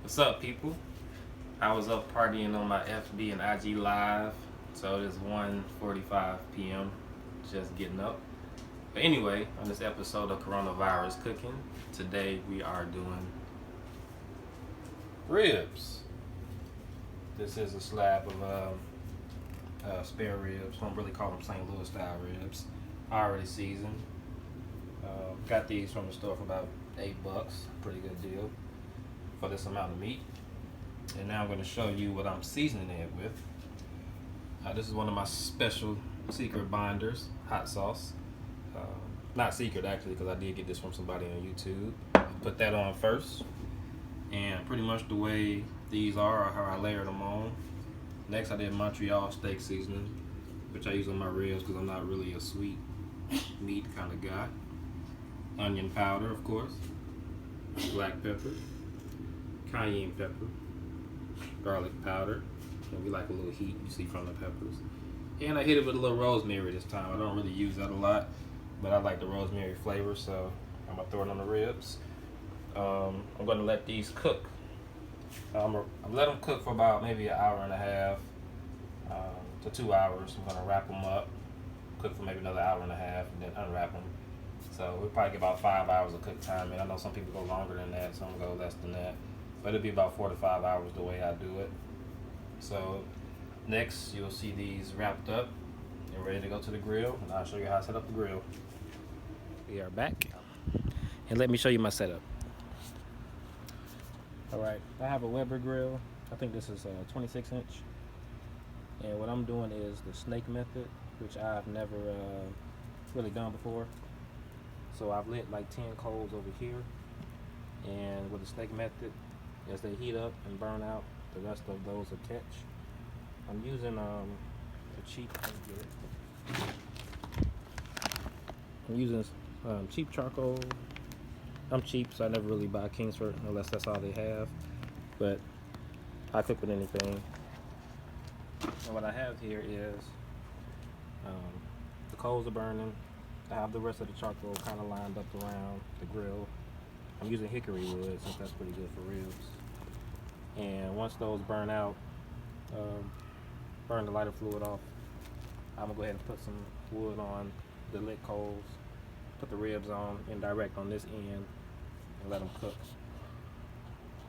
What's up, people? I was up partying on my FB and IG live, so it is 1:45 p.m. Just getting up. But anyway, on this episode of Coronavirus Cooking, today we are doing ribs. This is a slab of spare ribs. Don't really call them St. Louis style ribs. Already seasoned. Got these from the store for about $8. Pretty good deal for this amount of meat. And now I'm going to show you what I'm seasoning it with. This is one of my special secret binders, hot sauce. Not secret actually, because I did get this from somebody on YouTube. Put that on first, and pretty much the way these are how I layered them on. Next I did Montreal steak seasoning, which I use on my ribs because I'm not really a sweet meat kind of guy. Onion powder, of course, black pepper, cayenne pepper, garlic powder, and we like a little heat, you see, from the peppers. And I hit it with a little rosemary this time. I don't really use that a lot, but I like the rosemary flavor, so I'm gonna throw it on the ribs. I'm gonna let these cook. I'm gonna let them cook for about maybe an hour and a half to 2 hours. I'm gonna wrap them up, cook for maybe another hour and a half, and then unwrap them. So we'll probably get about 5 hours of cook time. And I know some people go longer than that, some go less than that. But it'll be about 4 to 5 hours the way I do it. So next you'll see these wrapped up and ready to go to the grill. And I'll show you how I set up the grill. We are back. And let me show you my setup. Alright, I have a Weber grill. I think this is a 26 inch. And what I'm doing is the snake method, which I've never really done before. So I've lit like 10 coals over here, and with the snake method, as they heat up and burn out, the rest of those will catch. I'm using cheap charcoal. I'm cheap, so I never really buy Kingsford unless that's all they have. But I cook with anything. And what I have here is the coals are burning. I have the rest of the charcoal kind of lined up around the grill. I'm using hickory wood since that's pretty good for ribs. And once those burn out, burn the lighter fluid off, I'm gonna go ahead and put some wood on the lit coals, put the ribs on indirect on this end, and let them cook.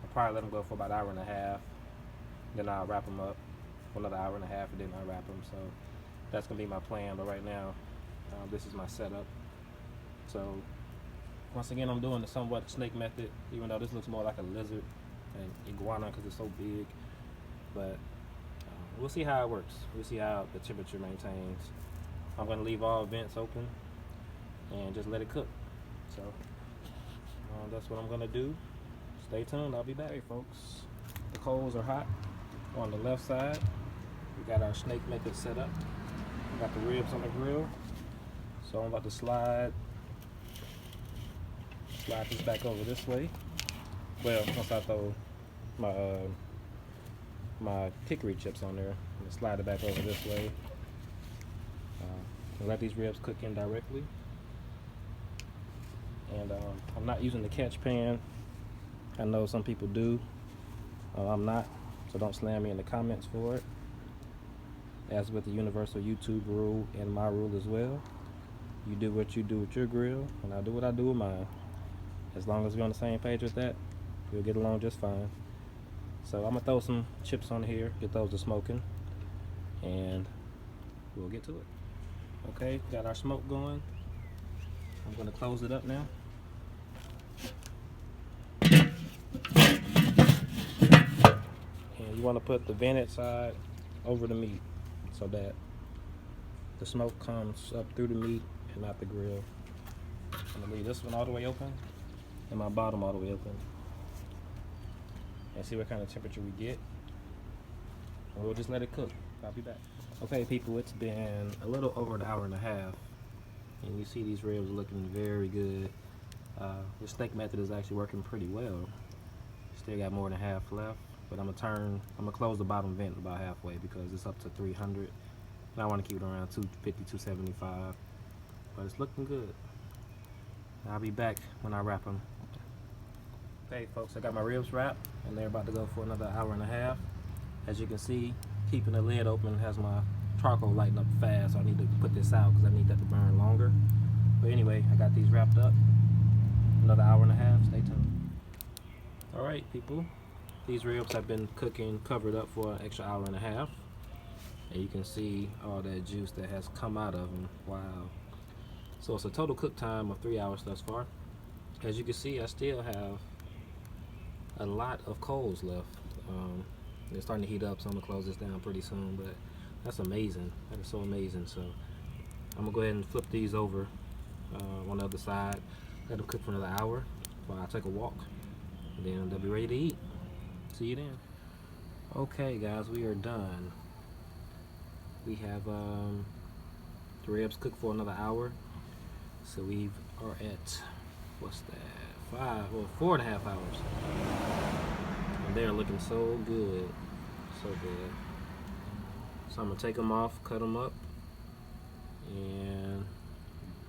I'll probably let them go for about an hour and a half. Then I'll wrap them up for another hour and a half, and then I'll wrap them. So that's gonna be my plan. But right now, this is my setup. So once again, I'm doing the somewhat snake method, even though this looks more like a lizard and iguana because it's so big. But we'll see how it works. We'll see how the temperature maintains. I'm going to leave all vents open and just let it cook. So that's what I'm going to do. Stay tuned. I'll be back. Hey folks, the coals are hot on the left side. We got our snake method set up. We got the ribs on the grill. So I'm about to slide this back over this way. Well, once I throw my hickory chips on there, and slide it back over this way. And let these ribs cook in directly. And I'm not using the catch pan. I know some people do. I'm not, so don't slam me in the comments for it. As with the universal YouTube rule and my rule as well. You do what you do with your grill, and I do what I do with mine. As long as we're on the same page with that, we'll get along just fine. So I'm gonna throw some chips on here, get those to smoking, and we'll get to it. Okay, got our smoke going. I'm gonna close it up now. And you wanna put the vented side over the meat so that the smoke comes up through the meat and not the grill. I'm gonna leave this one all the way open and my bottom all the way open, and see what kind of temperature we get, and we'll just let it cook. I'll be back. Okay people, it's been a little over an hour and a half, and you see these ribs looking very good. The steak method is actually working pretty well. Still got more than half left, but I'm gonna close the bottom vent about halfway because it's up to 300. And I want to keep it around 250, 275, but it's looking good. I'll be back when I wrap them. Hey folks, I got my ribs wrapped and they're about to go for another hour and a half. As you can see, keeping the lid open has my charcoal lighting up fast, so I need to put this out because I need that to burn longer. But anyway, I got these wrapped up. Another hour and a half, stay tuned. Alright people, these ribs have been cooking covered up for an extra hour and a half. And you can see all that juice that has come out of them. Wow. So it's a total cook time of 3 hours thus far. As you can see, I still have a lot of coals left. They're starting to heat up, so I'm gonna close this down pretty soon, but that's amazing. That is so amazing. So I'm gonna go ahead and flip these over on the other side, let them cook for another hour while I take a walk, and then they'll be ready to eat. See you then. Okay guys, we are done. We have the ribs cooked for another hour, so we are at, what's that, 4.5 hours, and they're looking so good, so good. So I'm gonna take them off, cut them up, and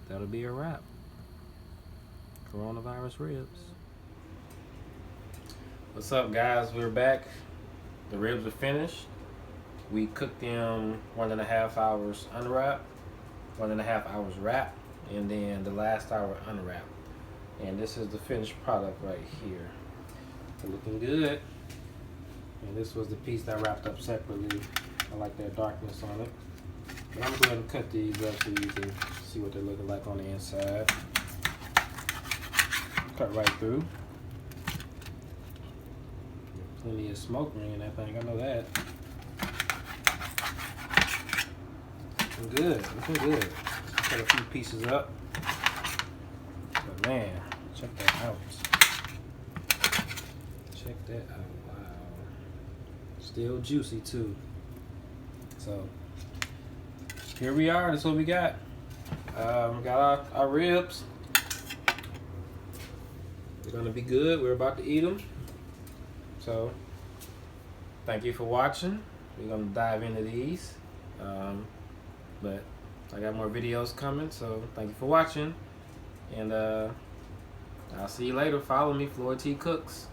that'll be a wrap. Coronavirus ribs. What's up guys, we're back. The ribs are finished. We cooked them 1.5 hours unwrapped, 1.5 hours wrapped, and then the last hour unwrapped. And this is the finished product right here. They're looking good. And this was the piece that I wrapped up separately. I like that darkness on it. But I'm going to go ahead and cut these up so you can see what they're looking like on the inside. Cut right through. Plenty of smoke ring in that thing, I know that. Looking good, looking good. Cut a few pieces up. But man, check that out. Check that out. Wow. Still juicy too. So here we are. That's what we got. We got our ribs. They're gonna be good. We're about to eat them. So thank you for watching. We're gonna dive into these. But I got more videos coming. So thank you for watching. And I'll see you later. Follow me, Floyd T Cooks.